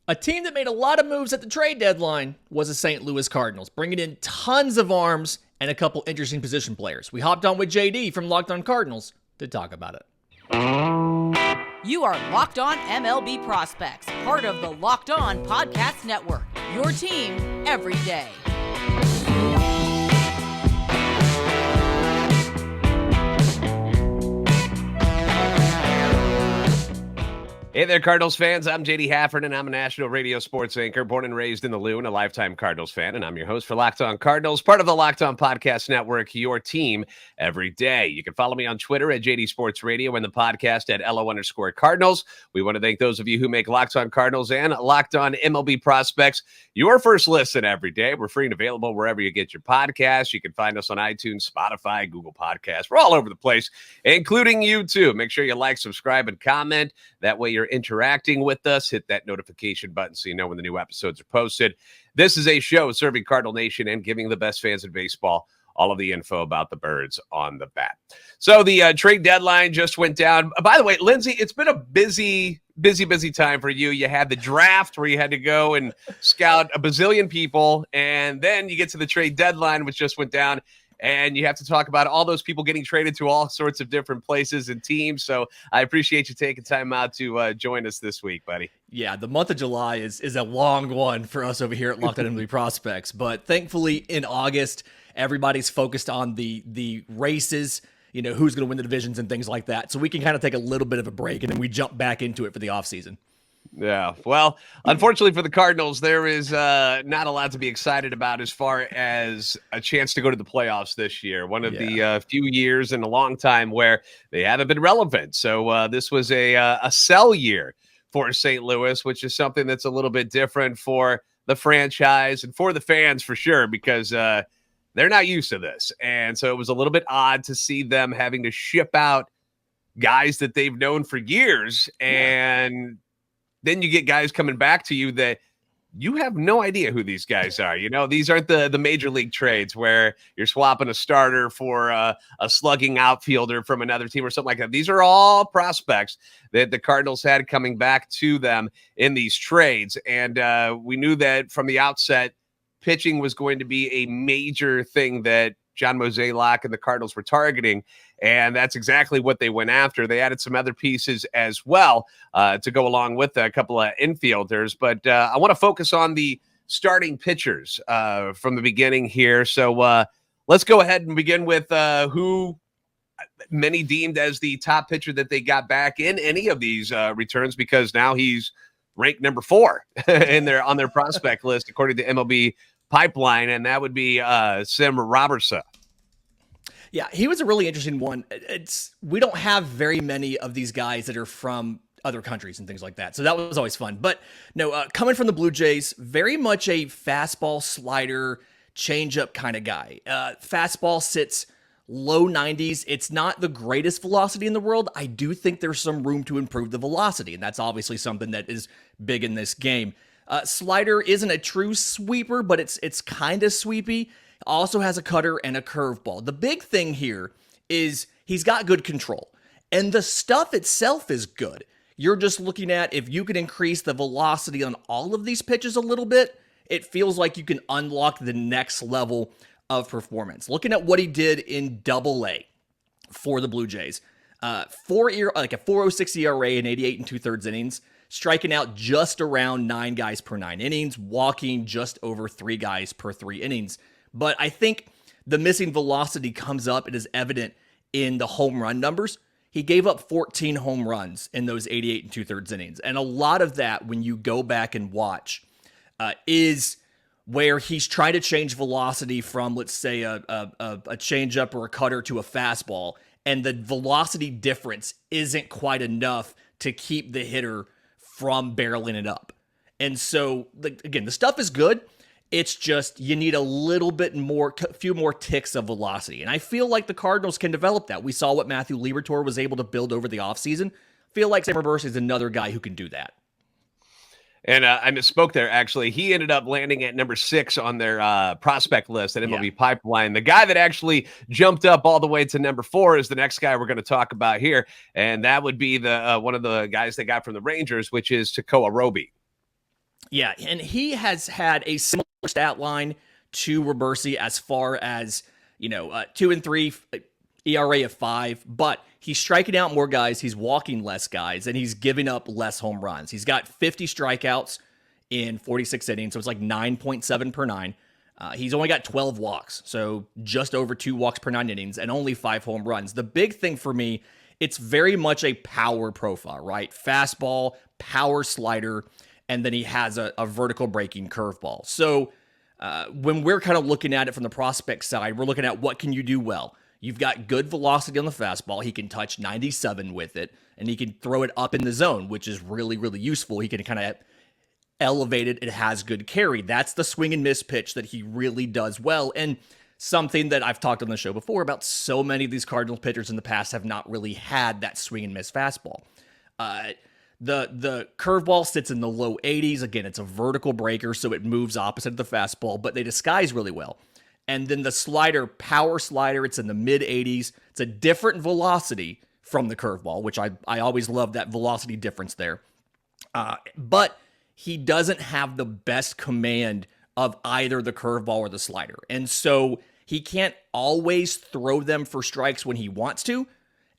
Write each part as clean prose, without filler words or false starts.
A team that made a lot of moves at the trade deadline was the St. Louis Cardinals, bringing in tons of arms and a couple interesting position players. We hopped on with JD from Locked On Cardinals to talk about it. You are Locked On MLB Prospects, part of the Locked On Podcast Network, your team every day. Hey there, Cardinals fans. I'm JD Hafron, and I'm a national radio sports anchor, born and raised in the Lou, and a lifetime Cardinals fan. And I'm your host for Locked On Cardinals, part of the Locked On Podcast Network, your team every day. You can follow me on Twitter at JD Sports Radio and the podcast at LO_Cardinals. We want to thank those of you who make Locked On Cardinals and Locked On MLB Prospects your first listen every day. We're free and available wherever you get your podcasts. You can find us on iTunes, Spotify, Google Podcasts. We're all over the place, including YouTube. Make sure you like, subscribe, and comment. That way you're interacting with us. Hit that notification button so you know when the new episodes are posted. This is a show serving Cardinal Nation and giving the best fans in baseball all of the info about the birds on the bat. So the trade deadline just went down. By the way, Lindsay, it's been a busy time for you. You had the draft where you had to go and scout a bazillion people, and then you get to the trade deadline, which just went down, and you have to talk about all those people getting traded to all sorts of different places and teams. So I appreciate you taking time out to join us this week, buddy. Yeah, the month of July is a long one for us over here at Locked On MLB Prospects. But thankfully, in August, everybody's focused on the races, you know, who's going to win the divisions and things like that. So we can kind of take a little bit of a break, and then we jump back into it for the offseason. Yeah, well, unfortunately for the Cardinals, there is not a lot to be excited about as far as a chance to go to the playoffs this year. One of the few years in a long time where they haven't been relevant. So this was a sell year for St. Louis, which is something that's a little bit different for the franchise and for the fans for sure, because they're not used to this. And so it was a little bit odd to see them having to ship out guys that they've known for years, and then you get guys coming back to you that you have no idea who these guys are. You know, these aren't the major league trades where you're swapping a starter for a slugging outfielder from another team or something like that. These are all prospects that the Cardinals had coming back to them in these trades. And we knew that from the outset, pitching was going to be a major thing that John Mozeliak and the Cardinals were targeting, and that's exactly what they went after. They added some other pieces as well to go along with a couple of infielders, but I want to focus on the starting pitchers from the beginning here. So let's go ahead and begin with who many deemed as the top pitcher that they got back in any of these returns, because now he's ranked number 4 on their prospect list according to MLB Pipeline, and that would be Sem Robberse. Yeah, he was a really interesting one. We don't have very many of these guys that are from other countries and things like that, so that was always fun. But no, coming from the Blue Jays, very much a fastball, slider, changeup kind of guy. Fastball sits low 90s. It's not the greatest velocity in the world. I do think there's some room to improve the velocity, and that's obviously something that is big in this game. Slider isn't a true sweeper, but it's kind of sweepy. Also has a cutter and a curveball. The big thing here is he's got good control, and the stuff itself is good. You're just looking at if you can increase the velocity on all of these pitches a little bit, it feels like you can unlock the next level of performance. Looking at what he did in Double-A for the Blue Jays, like a 4.06 ERA in 88 2/3 innings. Striking out just around 9 guys per 9 innings, walking just over 3 guys per 3 innings. But I think the missing velocity comes up. It is evident in the home run numbers. He gave up 14 home runs in those 88 2/3 innings. And a lot of that, when you go back and watch, is where he's trying to change velocity from, let's say, a changeup or a cutter to a fastball. And the velocity difference isn't quite enough to keep the hitter from barreling it up. And so, again, the stuff is good. It's just you need a little bit more, a few more ticks of velocity. And I feel like the Cardinals can develop that. We saw what Matthew Liberatore was able to build over the offseason. I feel like Sem Robberse is another guy who can do that. And I misspoke there, actually. He ended up landing at number 6 on their prospect list at MLB Pipeline. The guy that actually jumped up all the way to number 4 is the next guy we're going to talk about here, and that would be the one of the guys they got from the Rangers, which is Tekoah Roby. Yeah, and he has had a similar stat line to Robberse as far as, 2-3, ERA of 5, but he's striking out more guys, he's walking less guys, and he's giving up less home runs. He's got 50 strikeouts in 46 innings, so it's like 9.7 per 9. He's only got 12 walks, so just over 2 walks per 9 innings, and only 5 home runs. The big thing for me, it's very much a power profile, right? Fastball, power slider, and then he has a vertical breaking curveball. So when we're kind of looking at it from the prospect side, we're looking at what can you do well. You've got good velocity on the fastball. He can touch 97 with it, and he can throw it up in the zone, which is really, really useful. He can kind of elevate it. It has good carry. That's the swing and miss pitch that he really does well. And something that I've talked on the show before about, so many of these Cardinals pitchers in the past have not really had that swing and miss fastball. The curveball sits in the low 80s. Again, it's a vertical breaker, so it moves opposite of the fastball, but they disguise really well. And then the slider, power slider, it's in the mid 80s. It's a different velocity from the curveball, which I always love that velocity difference there. But he doesn't have the best command of either the curveball or the slider. And so he can't always throw them for strikes when he wants to.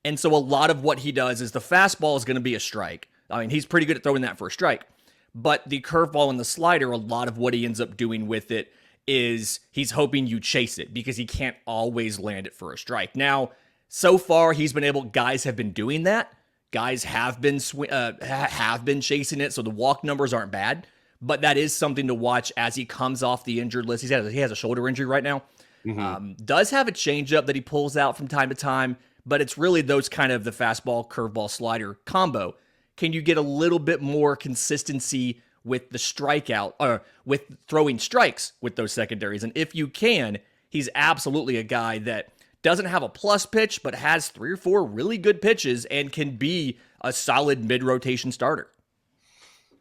And so a lot of what he does is the fastball is going to be a strike. I mean, he's pretty good at throwing that for a strike. But the curveball and the slider, a lot of what he ends up doing with it is he's hoping you chase it because he can't always land it for a strike. Now, so far guys have been doing that. Guys have been chasing it, so the walk numbers aren't bad. But that is something to watch as he comes off the injured list. He has a shoulder injury right now. Mm-hmm. Does have a changeup that he pulls out from time to time, but it's really those kind of the fastball, curveball, slider combo. Can you get a little bit more consistency with the strikeout, or with throwing strikes with those secondaries? And if you can, he's absolutely a guy that doesn't have a plus pitch, but has 3 or 4 really good pitches and can be a solid mid-rotation starter.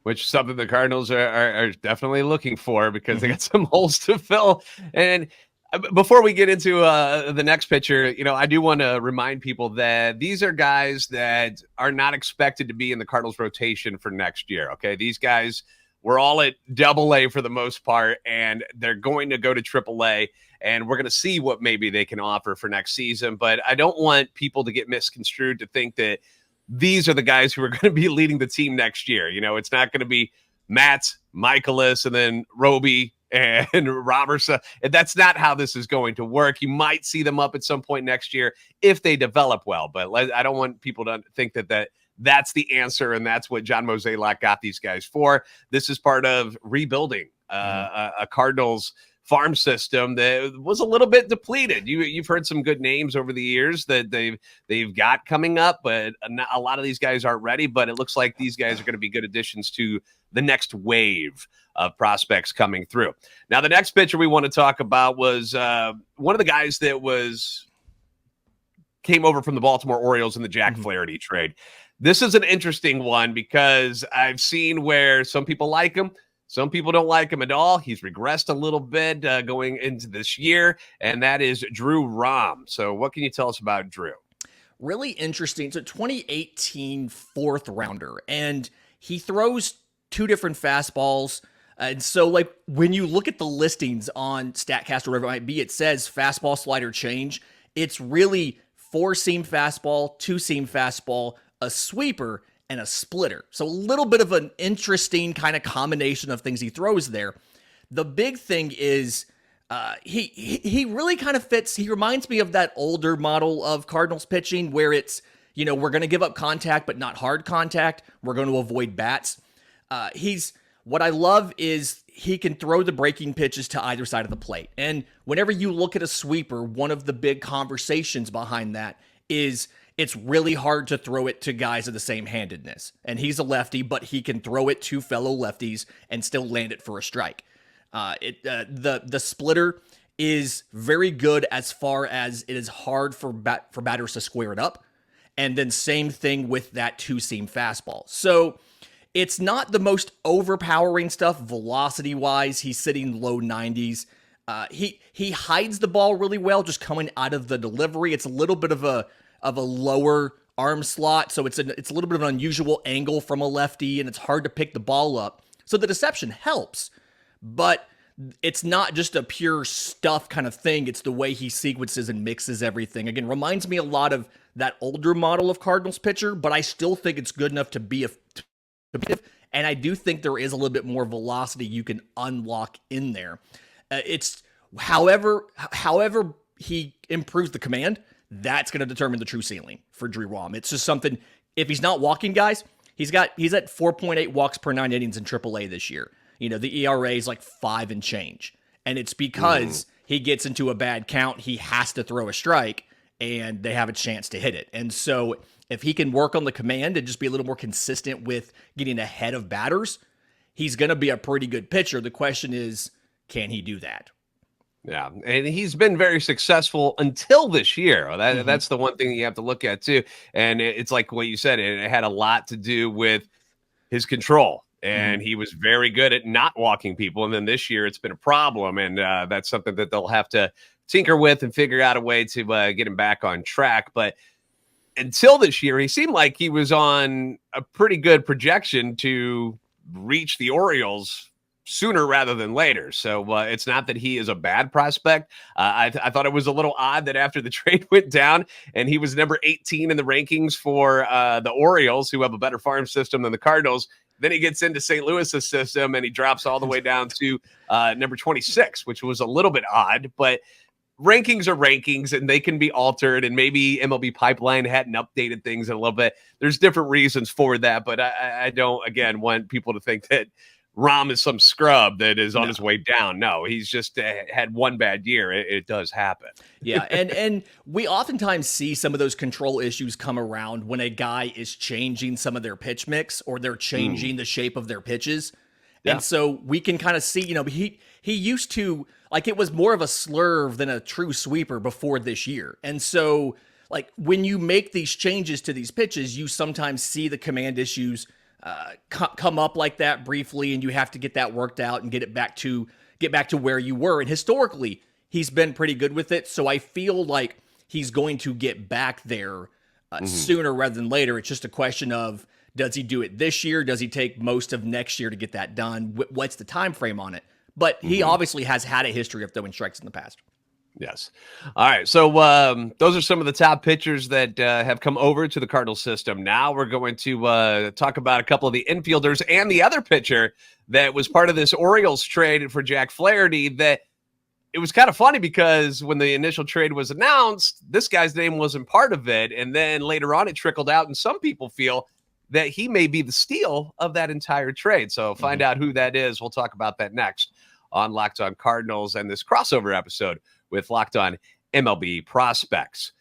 Which is something the Cardinals are definitely looking for, because they got some holes to fill. And before we get into the next pitcher, I do want to remind people that these are guys that are not expected to be in the Cardinals rotation for next year. Okay, these guys were all at AA for the most part, and they're going to go to AAA, and we're going to see what maybe they can offer for next season. But I don't want people to get misconstrued to think that these are the guys who are going to be leading the team next year. It's not going to be Matt, Michaelis, and then Roby and Robberse. That's not how this is going to work. You might see them up at some point next year if they develop well, but I don't want people to think that's the answer and that's what John Mozeliak got these guys for. This is part of rebuilding a Cardinals farm system that was a little bit depleted. You've heard some good names over the years that they've got coming up, but a lot of these guys aren't ready. But it looks like these guys are going to be good additions to the next wave of prospects coming through. Now, the next pitcher we want to talk about was one of the guys that came over from the Baltimore Orioles in the Jack Flaherty trade. This is an interesting one because I've seen where some people like him, some people don't like him at all. He's regressed a little bit going into this year, and that is Drew Rom. So what can you tell us about Drew? Really interesting. So 2018 4th rounder, and he throws 2 different fastballs. And so, when you look at the listings on StatCast or whatever it might be, it says fastball, slider, change. It's really 4-seam fastball, 2-seam fastball, a sweeper, and a splitter. So a little bit of an interesting kind of combination of things he throws there. The big thing is he really kind of fits. He reminds me of that older model of Cardinals pitching where it's, we're going to give up contact, but not hard contact. We're going to avoid bats. What I love is he can throw the breaking pitches to either side of the plate. And whenever you look at a sweeper, one of the big conversations behind that is it's really hard to throw it to guys of the same handedness. And he's a lefty, but he can throw it to fellow lefties and still land it for a strike. The splitter is very good as far as it is hard for batters to square it up. And then same thing with that 2-seam fastball. So it's not the most overpowering stuff velocity-wise. He's sitting low 90s. He hides the ball really well just coming out of the delivery. It's a little bit of a lower arm slot, so it's a little bit of an unusual angle from a lefty, and it's hard to pick the ball up So the deception helps, but it's not just a pure stuff kind of thing. It's the way he sequences and mixes everything. Again, reminds me a lot of that older model of Cardinals pitcher, but I still think it's good enough to be and I do think there is a little bit more velocity you can unlock in there. It's however he improves the command, that's going to determine the true ceiling for Drew Rom. It's just something, if he's not walking guys, he's at 4.8 walks per 9 innings in AAA this year. You know, the ERA is like 5 and change. And it's because he gets into a bad count, he has to throw a strike, and they have a chance to hit it. And so if he can work on the command and just be a little more consistent with getting ahead of batters, he's going to be a pretty good pitcher. The question is, can he do that? Yeah, and he's been very successful until this year. That's the one thing you have to look at, too. And it's like what you said, it had a lot to do with his control. And he was very good at not walking people. And then this year it's been a problem. And that's something that they'll have to tinker with and figure out a way to get him back on track. But until this year, he seemed like he was on a pretty good projection to reach the Orioles sooner rather than later. So it's not that he is a bad prospect. I thought it was a little odd that after the trade went down and he was number 18 in the rankings for the Orioles, who have a better farm system than the Cardinals, then he gets into St. Louis's system and he drops all the way down to number 26, which was a little bit odd. But rankings are rankings and they can be altered, and maybe MLB Pipeline hadn't updated things in a little bit. There's different reasons for that, but I don't, again, want people to think that Rom is some scrub that is on his way down. No, he's just had one bad year. It does happen. Yeah, and we oftentimes see some of those control issues come around when a guy is changing some of their pitch mix or they're changing the shape of their pitches. Yeah. And so we can kind of see, he used to, like, it was more of a slurve than a true sweeper before this year. And so, like, when you make these changes to these pitches, you sometimes see the command issues come up like that briefly, and you have to get that worked out and get back to where you were. And historically, he's been pretty good with it. So I feel like he's going to get back there sooner rather than later. It's just a question of, does he do it this year? Does he take most of next year to get that done? What's the time frame on it? But he obviously has had a history of throwing strikes in the past. Yes. All right. So those are some of the top pitchers that have come over to the Cardinals system. Now we're going to talk about a couple of the infielders and the other pitcher that was part of this Orioles trade for Jack Flaherty. That it was kind of funny because when the initial trade was announced, this guy's name wasn't part of it. And then later on it trickled out, and some people feel that he may be the steal of that entire trade. So find out who that is. We'll talk about that next on Locked On Cardinals and this crossover episode with Locked On MLB Prospects.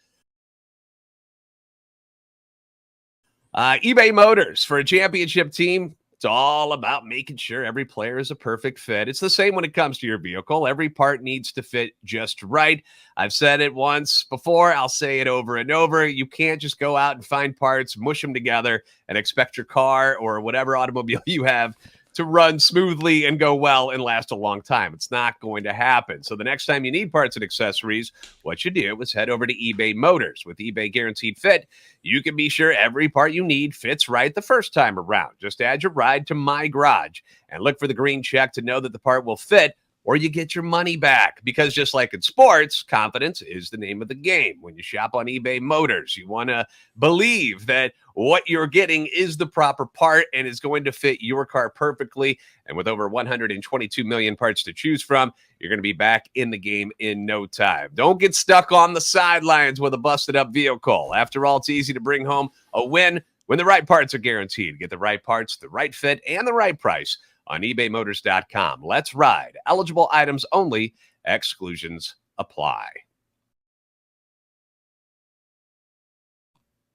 eBay Motors, for a championship team, it's all about making sure every player is a perfect fit. It's the same when it comes to your vehicle. Every part needs to fit just right. I've said it once before. I'll say it over and over. You can't just go out and find parts, mush them together, and expect your car or whatever automobile you have to run smoothly and go well and last a long time. It's not going to happen. So the next time you need parts and accessories, what you do is head over to eBay Motors. With eBay Guaranteed Fit, you can be sure every part you need fits right the first time around. Just add your ride to My Garage and look for the green check to know that the part will fit, or you get your money back. Because just like in sports, confidence is the name of the game. When you shop on eBay Motors, you want to believe that what you're getting is the proper part and is going to fit your car perfectly. And with over 122 million parts to choose from, you're going to be back in the game in no time. Don't get stuck on the sidelines with a busted up vehicle. After all, it's easy to bring home a win when the right parts are guaranteed. Get the right parts, the right fit, and the right price on ebaymotors.com. Let's ride. Eligible items only. Exclusions apply.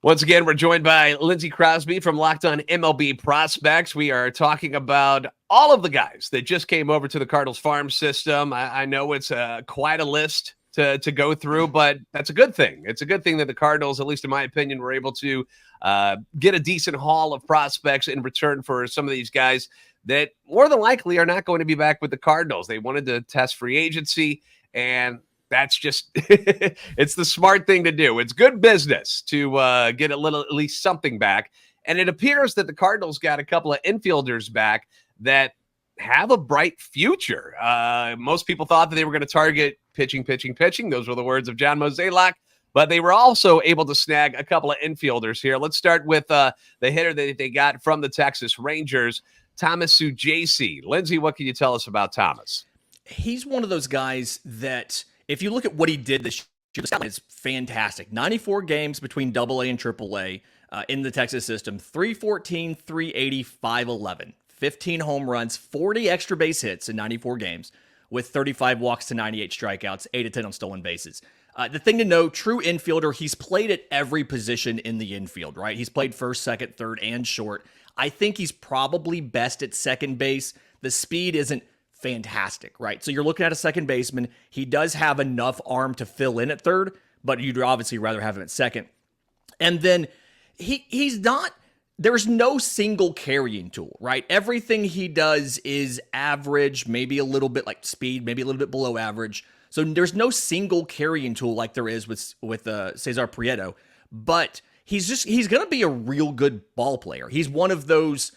Once again, we're joined by Lindsay Crosby from Locked On MLB Prospects. We are talking about all of the guys that just came over to the Cardinals farm system. I know it's quite a list to go through, but that's a good thing. It's a good thing that the Cardinals, at least in my opinion, were able to get a decent haul of prospects in return for some of these guys that more than likely are not going to be back with the Cardinals. They wanted to test free agency, and that's just it's the smart thing to do. It's good business to get at least something back. And it appears that the Cardinals got a couple of infielders back that have a bright future. Most people thought that they were going to target pitching. Those were the words of John Mozeliak, but they were also able to snag a couple of infielders here. Let's start with the hitter that they got from the Texas Rangers, Thomas Saggese. Lindsay, what can you tell us about Thomas? He's one of those guys that, if you look at what he did this year, the stat line is fantastic. 94 games between AA and AAA in the Texas system, 314, 380, 511. 15 home runs, 40 extra base hits in 94 games, with 35 walks to 98 strikeouts, 8 to 10 on stolen bases. The thing to know, true infielder, he's played at every position in the infield, right? He's played first, second, third, and short. I think he's probably best at second base. The speed isn't fantastic, right? So you're looking at a second baseman. He does have enough arm to fill in at third, but you'd obviously rather have him at second. And then he's not, there's no single carrying tool, right? Everything he does is average, maybe a little bit like speed, maybe a little bit below average. So there's no single carrying tool like there is with César Prieto, but he's going to be a real good ball player. He's one of those,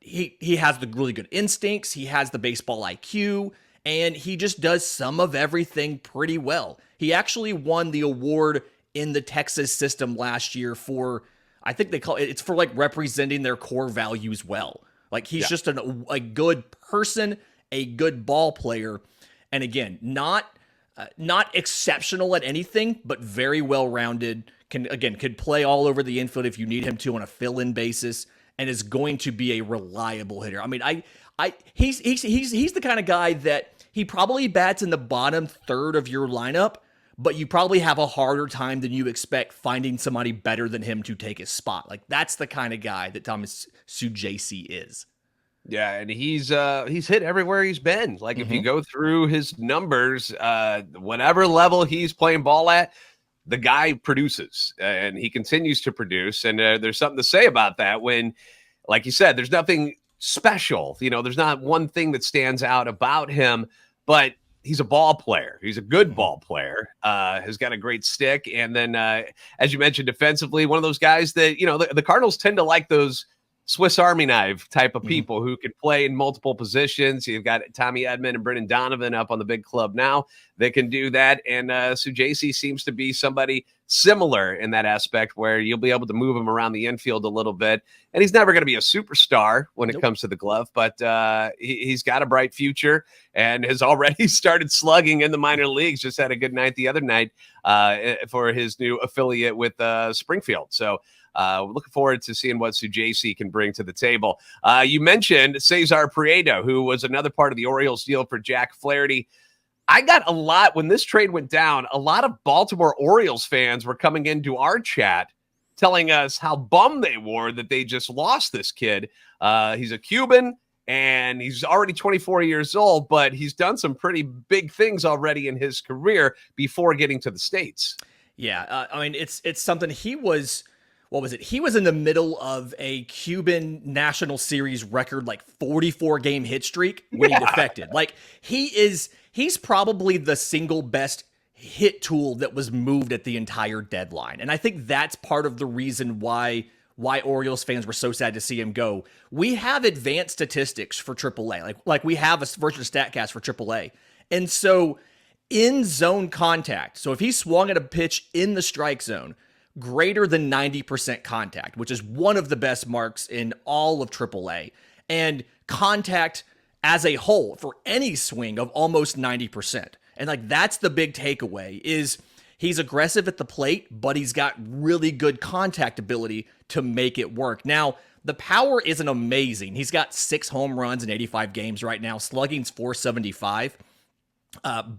he has the really good instincts, he has the baseball IQ, and he just does some of everything pretty well. He actually won the award in the Texas system last year for, I think they call it, it's for like representing their core values well. Like he's just a good person, a good ball player. And again, not exceptional at anything, but very well-rounded. Could play all over the infield if you need him to on a fill-in basis, and is going to be a reliable hitter. I mean, he's the kind of guy that he probably bats in the bottom third of your lineup, but you probably have a harder time than you expect finding somebody better than him to take his spot. Like that's the kind of guy that Thomas Saggese is. Yeah, and he's hit everywhere he's been. Like if you go through his numbers, whatever level he's playing ball at, the guy produces, and he continues to produce. And there's something to say about that when, like you said, there's nothing special. You know, there's not one thing that stands out about him, but he's a ball player. He's a good ball player, has got a great stick. And then, as you mentioned, defensively, one of those guys that, you know, the Cardinals tend to like those Swiss Army knife type of people who can play in multiple positions. You've got Tommy Edman and Brendan Donovan up on the big club now. They can do that. And Saggese seems to be somebody similar in that aspect where you'll be able to move him around the infield a little bit. And he's never going to be a superstar when it comes to the glove, but he's got a bright future and has already started slugging in the minor leagues. Just had a good night the other night for his new affiliate with Springfield. So we're looking forward to seeing what Saggese can bring to the table. You mentioned César Prieto, who was another part of the Orioles deal for Jack Flaherty. I got a lot, when this trade went down, a lot of Baltimore Orioles fans were coming into our chat telling us how bummed they were that they just lost this kid. He's a Cuban, and he's already 24 years old, but he's done some pretty big things already in his career before getting to the States. Yeah, I mean, it's something. He was... What was it? He was in the middle of a Cuban National Series record, like 44-game hit streak when he defected. Like he's probably the single best hit tool that was moved at the entire deadline. And I think that's part of the reason why Orioles fans were so sad to see him go. We have advanced statistics for AAA. Like we have a version of StatCast for AAA. And so in zone contact, so if he swung at a pitch in the strike zone, greater than 90% contact, which is one of the best marks in all of AAA, and contact as a whole for any swing of almost 90%. And like that's the big takeaway is he's aggressive at the plate, but he's got really good contact ability to make it work. Now, the power isn't amazing. He's got 6 home runs in 85 games right now. Slugging's .475.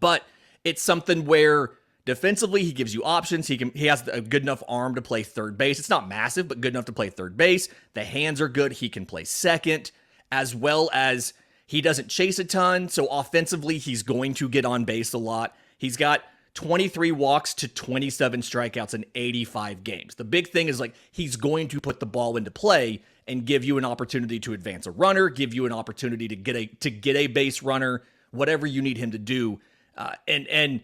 But it's something where defensively, he gives you options. He has a good enough arm to play third base. It's not massive, but good enough to play third base. The hands are good. He can play second, as well as he doesn't chase a ton. So offensively, he's going to get on base a lot. He's got 23 walks to 27 strikeouts in 85 games. The big thing is like he's going to put the ball into play and give you an opportunity to advance a runner, give you an opportunity to get a base runner, whatever you need him to do. And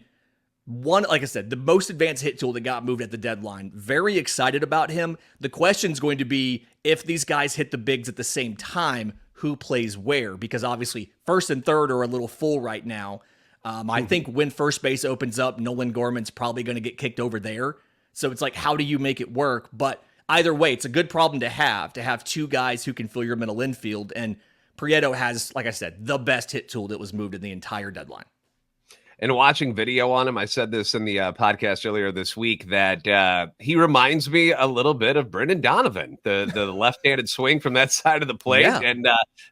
one, like I said, the most advanced hit tool that got moved at the deadline. Very excited about him. The question's going to be if these guys hit the bigs at the same time, who plays where, because obviously first and third are a little full right now. I think when first base opens up, Nolan Gorman's probably going to get kicked over there. So it's like, how do you make it work? But either way, it's a good problem to have two guys who can fill your middle infield. And Prieto has, like I said, the best hit tool that was moved in the entire deadline. And watching video on him, I said this in the podcast earlier this week, that he reminds me a little bit of Brendan Donovan, the left-handed swing from that side of the plate. Yeah. And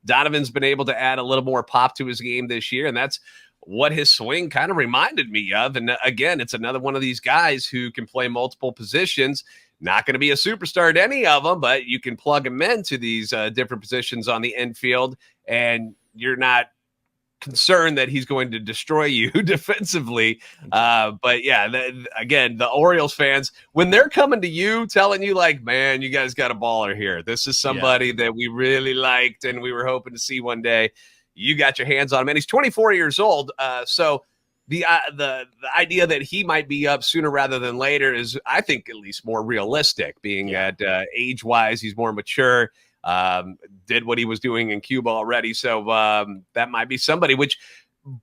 Donovan's been able to add a little more pop to his game this year, and that's what his swing kind of reminded me of. And again, it's another one of these guys who can play multiple positions. Not going to be a superstar at any of them, but you can plug him into these different positions on the infield, and you're not concerned that he's going to destroy you defensively. But yeah, again, the Orioles fans, when they're coming to you telling you like, man, you guys got a baller here. This is somebody that we really liked and we were hoping to see one day. You got your hands on him, and he's 24 years old. So the idea that he might be up sooner rather than later is, I think, at least more realistic, being at age-wise, he's more mature, did what he was doing in Cuba already. So that might be somebody, which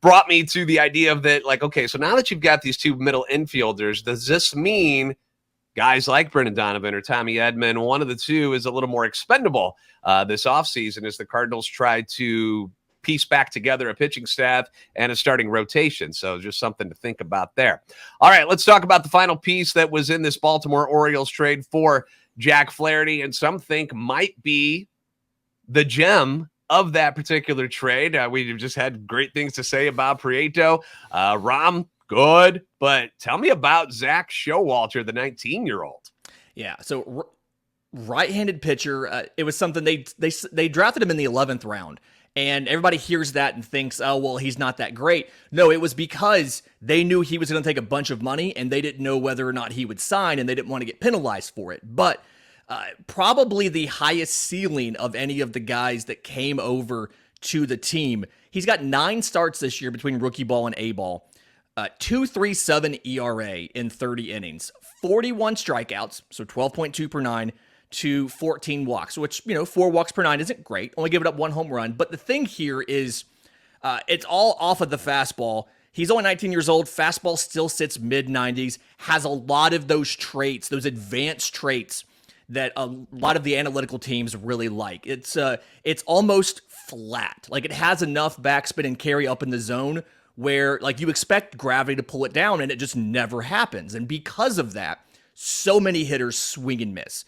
brought me to the idea of that, like, okay, so now that you've got these two middle infielders, does this mean guys like Brendan Donovan or Tommy Edman, one of the two, is a little more expendable this offseason as the Cardinals try to piece back together a pitching staff and a starting rotation? So just something to think about there. All right, let's talk about the final piece that was in this Baltimore Orioles trade for Jack Flaherty, and some think might be the gem of that particular trade. We've just had great things to say about Prieto. Rom, good, but tell me about Zack Showalter, the 19-year-old. Yeah, so right-handed pitcher. It was something they drafted him in the 11th round. And everybody hears that and thinks, oh, well, he's not that great. No, it was because they knew he was going to take a bunch of money and they didn't know whether or not he would sign, and they didn't want to get penalized for it. But probably the highest ceiling of any of the guys that came over to the team. He's got 9 starts this year between rookie ball and A ball. 2.37 ERA in 30 innings. 41 strikeouts, so 12.2 per 9. To 14 walks, which, 4 walks per 9 isn't great. Only giving up 1 home run. But the thing here is it's all off of the fastball. He's only 19 years old. Fastball still sits mid-90s. Has a lot of those traits, those advanced traits that a lot of the analytical teams really like. It's almost flat. Like, it has enough backspin and carry up in the zone where, like, you expect gravity to pull it down, and it just never happens. And because of that, so many hitters swing and miss.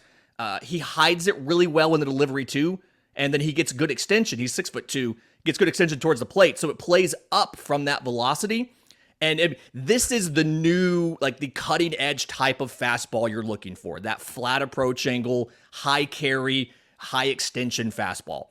He hides it really well in the delivery too, and then he gets good extension. He's 6'2", gets good extension towards the plate, so it plays up from that velocity. And this is the new, like, the cutting edge type of fastball you're looking for. That flat approach angle, high carry, high extension fastball.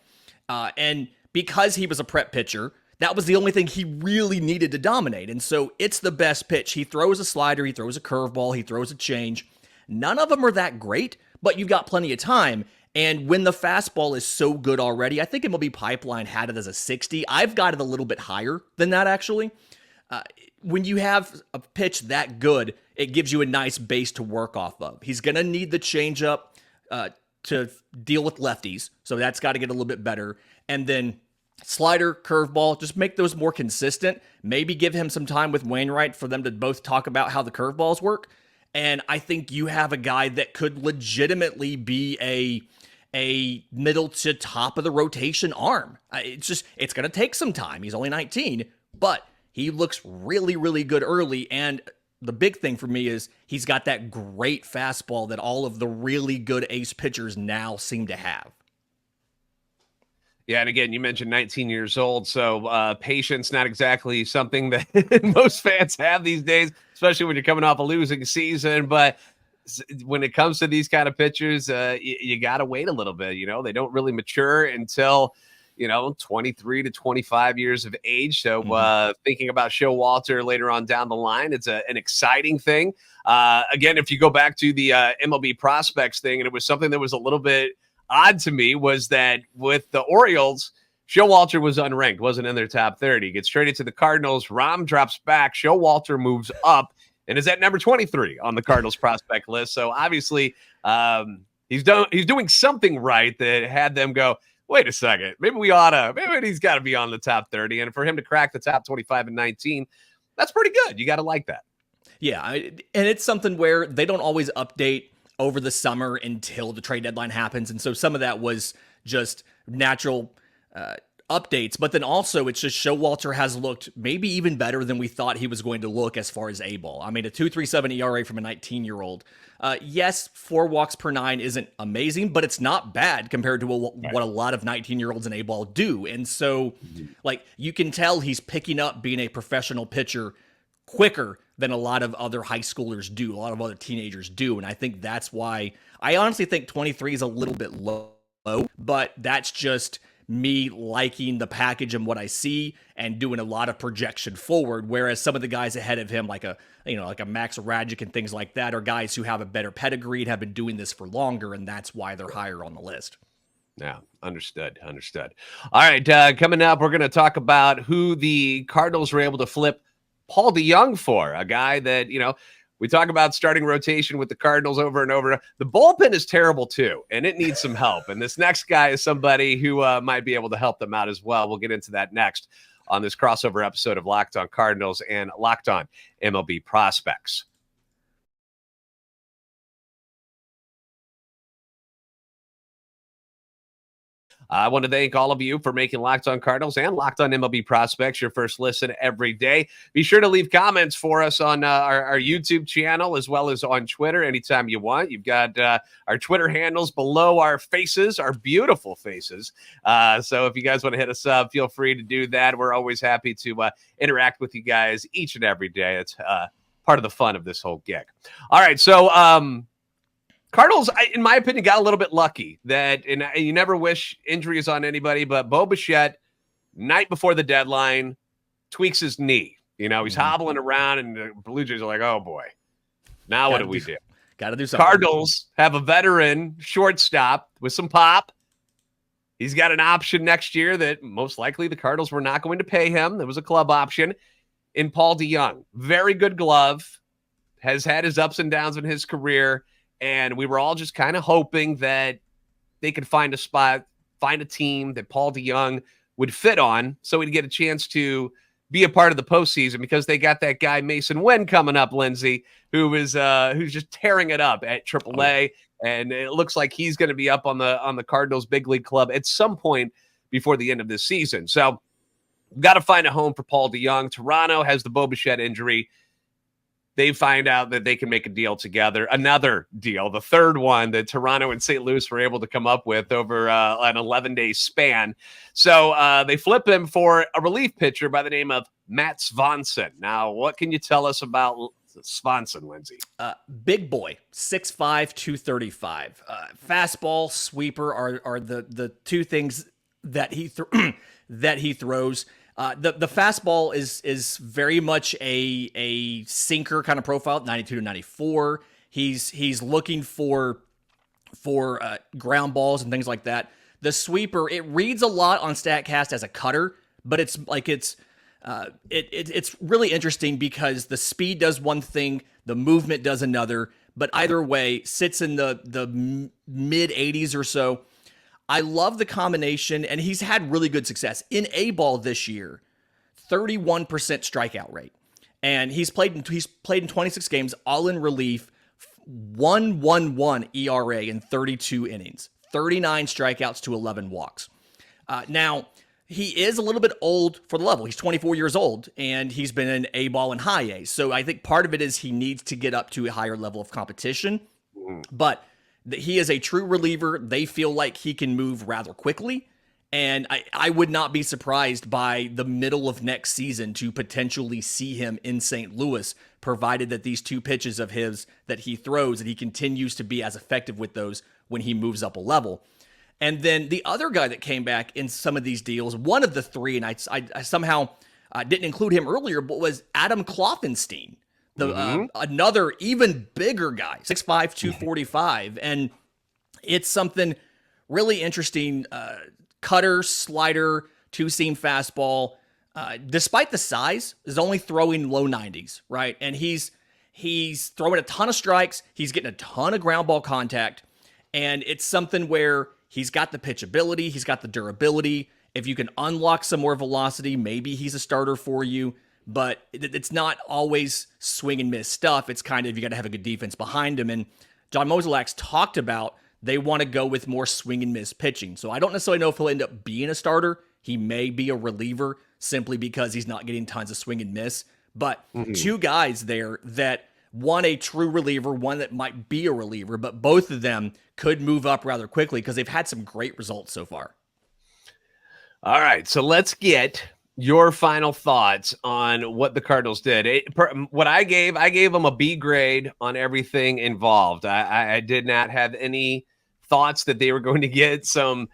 And because he was a prep pitcher, that was the only thing he really needed to dominate. And so it's the best pitch. He throws a slider, he throws a curveball, he throws a change. None of them are that great, but you've got plenty of time. And when the fastball is so good already, I think MLB Pipeline had it as a 60. I've got it a little bit higher than that, actually. When you have a pitch that good, it gives you a nice base to work off of. He's going to need the changeup to deal with lefties, so that's got to get a little bit better. And then slider, curveball, just make those more consistent. Maybe give him some time with Wainwright for them to both talk about how the curveballs work. And I think you have a guy that could legitimately be a middle to top of the rotation arm. It's going to take some time. He's only 19, but he looks really, really good early. And the big thing for me is he's got that great fastball that all of the really good ace pitchers now seem to have. Yeah, and again, you mentioned 19 years old, so patience, not exactly something that most fans have these days, especially when you're coming off a losing season. But when it comes to these kind of pitchers, you got to wait a little bit. They don't really mature until, 23 to 25 years of age. So thinking about Showalter later on down the line, it's an exciting thing. Again, if you go back to the MLB Prospects thing, and it was something that was a little bit odd to me, was that with the Orioles, Showalter was unranked, wasn't in their top 30. Gets traded to the Cardinals. Rom drops back. Showalter moves up and is at number 23 on the Cardinals prospect list. So obviously, he's doing something right that had them go, wait a second, maybe he's got to be on the top 30. And for him to crack the top 25 and 19, that's pretty good. You got to like that. Yeah, and it's something where they don't always update over the summer until the trade deadline happens. And so some of that was just natural updates. But then also it's just Showalter has looked maybe even better than we thought he was going to look as far as A-ball. I mean, a 2.37 ERA from a 19-year-old. Yes, 4 walks per 9 isn't amazing, but it's not bad compared to what a lot of 19-year-olds in A-ball do. And so, like, you can tell he's picking up being a professional pitcher quicker than a lot of other high schoolers do, a lot of other teenagers do. And I think that's why I honestly think 23 is a little bit low, but that's just me liking the package and what I see and doing a lot of projection forward. Whereas some of the guys ahead of him, like a Max Rajic and things like that, are guys who have a better pedigree and have been doing this for longer. And that's why they're higher on the list. Yeah, understood. All right, coming up, we're going to talk about who the Cardinals were able to flip Paul DeJong for, a guy that, we talk about starting rotation with the Cardinals over and over. The bullpen is terrible too, and it needs some help. And this next guy is somebody who might be able to help them out as well. We'll get into that next on this crossover episode of Locked On Cardinals and Locked On MLB Prospects. I want to thank all of you for making Locked On Cardinals and Locked On MLB Prospects your first listen every day. Be sure to leave comments for us on our YouTube channel as well as on Twitter anytime you want. You've got our Twitter handles below our faces, our beautiful faces. So if you guys want to hit us up, feel free to do that. We're always happy to interact with you guys each and every day. It's part of the fun of this whole gig. All right, so Cardinals, in my opinion, got a little bit lucky that, and you never wish injuries on anybody, but Bo Bichette, night before the deadline, tweaks his knee. He's hobbling around, and the Blue Jays are like, oh, boy. Now what do we do? Got to do something. Cardinals have a veteran shortstop with some pop. He's got an option next year that most likely the Cardinals were not going to pay him. There was a club option in Paul DeJong. Very good glove. Has had his ups and downs in his career. And we were all just kind of hoping that they could find a spot, find a team that Paul DeJong would fit on so he'd get a chance to be a part of the postseason, because they got that guy Mason Wynn coming up, Lindsay, who's just tearing it up at AAA. And it looks like he's going to be up on the Cardinals big league club at some point before the end of this season. So we've got to find a home for Paul DeJong. Toronto has the Bo Bichette injury. They find out that they can make a deal together, another deal, the third one that Toronto and St. Louis were able to come up with over an 11-day span. So they flip him for a relief pitcher by the name of Matt Swanson. Now, what can you tell us about Swanson, Lindsay? Big boy, 6'5", 235. Fastball, sweeper are the two things that he throws. The fastball is very much a sinker kind of profile, 92 to 94. He's looking for ground balls and things like that. The sweeper, it reads a lot on StatCast as a cutter, but it's really interesting because the speed does one thing, the movement does another, but either way sits in the mid 80s or so. I love the combination, and he's had really good success. In A-ball this year, 31% strikeout rate. And he's played in 26 games, all in relief, 1.11 ERA in 32 innings, 39 strikeouts to 11 walks. Now, he is a little bit old for the level. He's 24 years old, and he's been in A-ball and high A. So I think part of it is he needs to get up to a higher level of competition. But he is a true reliever. They feel like he can move rather quickly. And I would not be surprised by the middle of next season to potentially see him in St. Louis, provided that these two pitches of his that he throws, and he continues to be as effective with those when he moves up a level. And then the other guy that came back in some of these deals, one of the three, and I somehow didn't include him earlier, but was Adam Kloffenstein. Another even bigger guy, 6'5", 245. And it's something really interesting. Cutter, slider, two-seam fastball. Despite the size, is only throwing low 90s, right? And he's throwing a ton of strikes. He's getting a ton of ground ball contact. And it's something where He's got the pitchability. He's got the durability. If you can unlock some more velocity, maybe he's a starter for you. But it's not always swing and miss stuff. It's kind of, you got to have a good defense behind him. And John Mozeliak's talked about they want to go with more swing and miss pitching. So I don't necessarily know if he'll end up being a starter. He may be a reliever simply because he's not getting tons of swing and miss. But two guys there that, one a true reliever, one that might be a reliever, but both of them could move up rather quickly because they've had some great results so far. All right, so let's get your final thoughts on what the Cardinals did. What I gave them a B grade on everything involved. I did not have any thoughts that they were going to get some,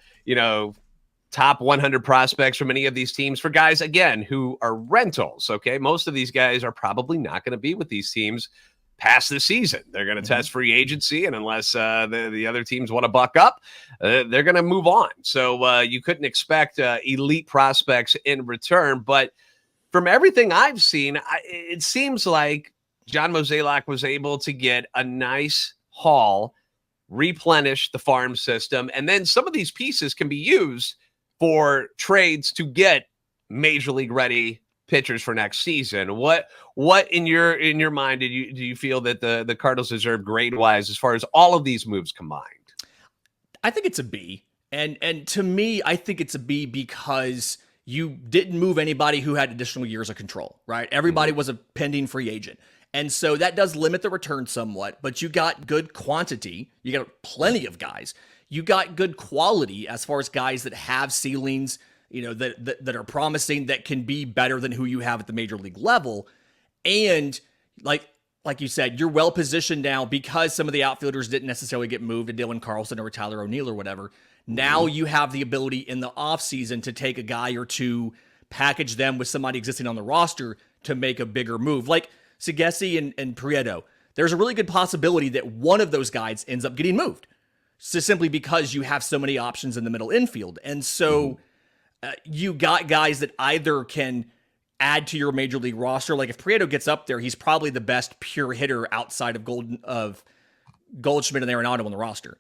top 100 prospects from any of these teams for guys, again, who are rentals. Okay. Most of these guys are probably not going to be with these teams past the season. They're going to test free agency. And unless the other teams want to buck up, they're going to move on. So you couldn't expect elite prospects in return. But from everything I've seen, it seems like John Mozeliak was able to get a nice haul, replenish the farm system. And then some of these pieces can be used for trades to get major league ready pitchers for next season. What in your mind do you feel that the Cardinals deserve grade wise as far as all of these moves combined? I think it's a B. And to me, I think it's a B because you didn't move anybody who had additional years of control, right? Everybody was a pending free agent. And so that does limit the return somewhat, but you got good quantity. You got plenty of guys. You got good quality as far as guys that have ceilings, that are promising, that can be better than who you have at the major league level. And like you said, you're well positioned now because some of the outfielders didn't necessarily get moved to Dylan Carlson or Tyler O'Neill or whatever. Now you have the ability in the offseason to take a guy or two, package them with somebody existing on the roster to make a bigger move. Like Saggese and Prieto, there's a really good possibility that one of those guys ends up getting moved. So simply because you have so many options in the middle infield. And so you got guys that either can add to your major league roster. Like if Prieto gets up there, he's probably the best pure hitter outside of Goldschmidt and Arenado on the roster.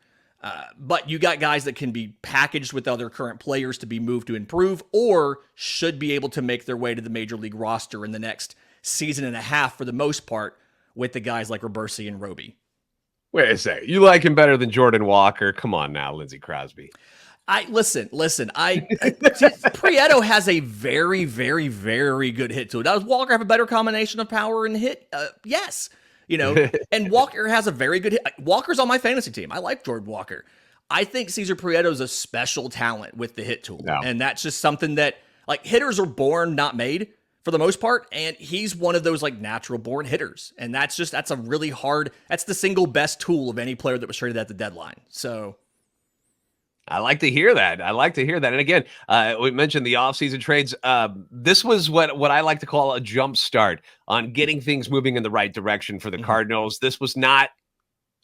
But you got guys that can be packaged with other current players to be moved to improve, or should be able to make their way to the major league roster in the next season and a half for the most part with the guys like Robberse and Roby. Wait a second. You like him better than Jordan Walker? Come on now, Lindsay Crosby. Listen. Prieto has a very, very, very good hit to it. Does Walker have a better combination of power and hit? Yes. And Walker has a very good hit. Walker's on my fantasy team. I like Jordan Walker. I think César Prieto is a special talent with the hit tool. No. And that's just something that hitters are born, not made for the most part. And he's one of those natural born hitters. And that's a really hard, that's the single best tool of any player that was traded at the deadline. So I like to hear that. And again, we mentioned the offseason trades. This was what I like to call a jump start on getting things moving in the right direction for the Cardinals. This was not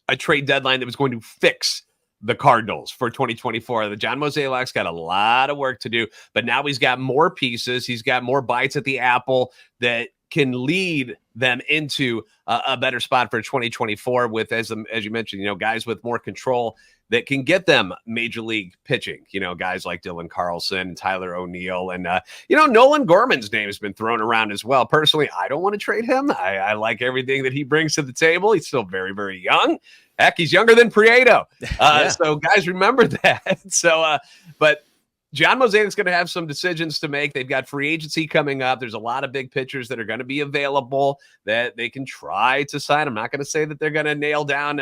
a trade deadline that was going to fix the Cardinals for 2024. The John Mozeliak's got a lot of work to do, but now he's got more pieces. He's got more bites at the apple that can lead them into a better spot for 2024 with, as you mentioned, guys with more control that can get them major league pitching, guys like Dylan Carlson, Tyler O'Neill, and, Nolan Gorman's name has been thrown around as well. Personally, I don't want to trade him. I like everything that he brings to the table. He's still very, very young. Heck, he's younger than Prieto. So guys, remember that. But John Mozeliak's going to have some decisions to make. They've got free agency coming up. There's a lot of big pitchers that are going to be available that they can try to sign. I'm not going to say that they're going to nail down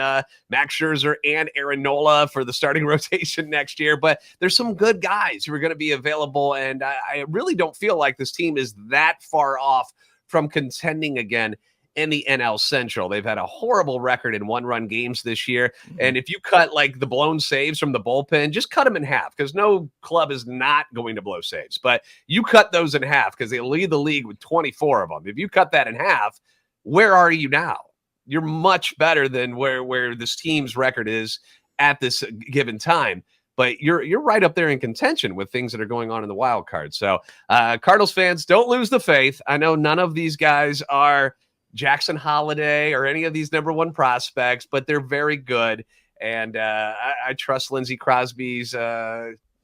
Max Scherzer and Aaron Nola for the starting rotation next year, but there's some good guys who are going to be available, and I really don't feel like this team is that far off from contending again in the NL Central. They've had a horrible record in one-run games this year. And if you cut the blown saves from the bullpen, just cut them in half, because no club is not going to blow saves. But you cut those in half because they lead the league with 24 of them. If you cut that in half, where are you now? You're much better than where this team's record is at this given time. But you're right up there in contention with things that are going on in the wild card. So Cardinals fans, don't lose the faith. I know none of these guys are Jackson Holiday or any of these number one prospects, but they're very good. and I trust Lindsay Crosby's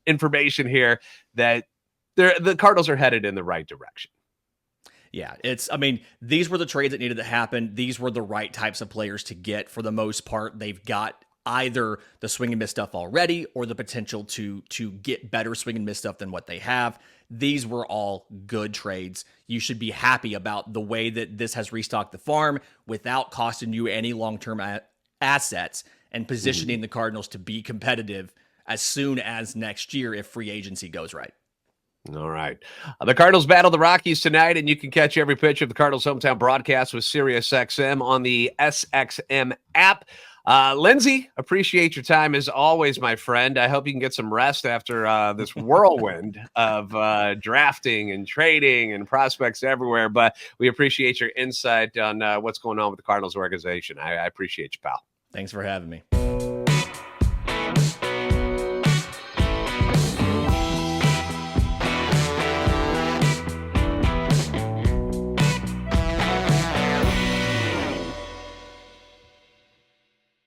information here that the Cardinals are headed in the right direction. Yeah, these were the trades that needed to happen. These were the right types of players to get for the most part. They've got either the swing and miss stuff already or the potential to get better swing and miss stuff than what they have. These were all good trades. You should be happy about the way that this has restocked the farm without costing you any long-term assets and positioning the Cardinals to be competitive as soon as next year if free agency goes right. All right. The Cardinals battle the Rockies tonight, and you can catch every pitch of the Cardinals hometown broadcast with SiriusXM on the SXM app. Lindsay, appreciate your time as always, my friend. I hope you can get some rest after this whirlwind of drafting and trading and prospects everywhere. But we appreciate your insight on what's going on with the Cardinals organization. I appreciate you, pal. Thanks for having me.